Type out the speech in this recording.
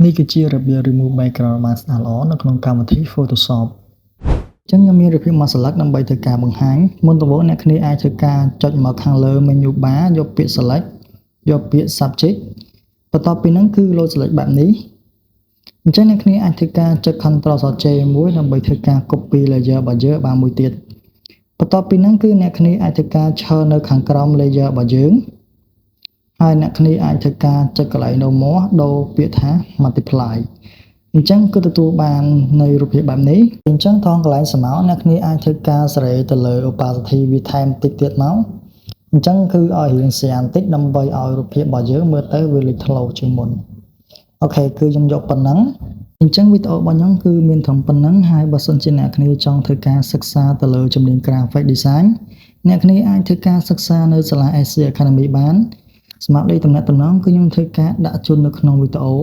នេះគឺជារបៀប remove background បានស្អាតល្អនៅក្នុងកម្មវិធី Photoshop អញ្ចឹងខ្ញុំមានរបៀបមួយស្លឹកដើម្បីធ្វើការបង្ហាញមុនដំបូងអ្នកគ្នាអាចធ្វើការចុចមកខាងលើ menu bar យកពាក្យ select យកពាក្យ subject បន្ទាប់ពីហ្នឹងគឺ load select បែបនេះអញ្ចឹងអ្នកគ្នាអាចធ្វើការចុច Ctrl+J មួយដើម្បីធ្វើការ copy layer របស់យើងបានមួយទៀតបន្ទាប់ពីហ្នឹងគឺអ្នកគ្នាអាចធ្វើការឈរនៅខាងក្រោម layer របស់យើងហើយអ្នកគ្នាអាចធ្វើការចុចកន្លែង no more ដូរពាក្យថា multiply អញ្ចឹងគឺទទួលបាននៅរូបភាពបែបនេះអញ្ចឹងថងកន្លែងស្មៅអ្នកគ្នាអាចធ្វើការសេរីទៅលើ opacity វាថែមតិចទៀតមកអញ្ចឹងគឺឲ្យរៀងស្អាតបន្តិចដើម្បីឲ្យរូបភាពរបស់យើងមើលទៅវាលេចធ្លោជាងមុនអូខេគឺខ្ញុំយកប៉ុណ្ណឹងអញ្ចឹងវីដេអូរបស់ខ្ញុំគឺមានត្រឹមប៉ុណ្ណឹងហើយបើសិនជាអ្នកគ្នាចង់ធ្វើការសិក្សាទៅលើជំនាញ graphic design អ្នកគ្នាអាចធ្វើការសិក្សានៅសាលា SC Academy បានស្មារតីតំណែងគឺខ្ញុំធ្វើការដាក់ជូននៅក្នុងវីដេអូ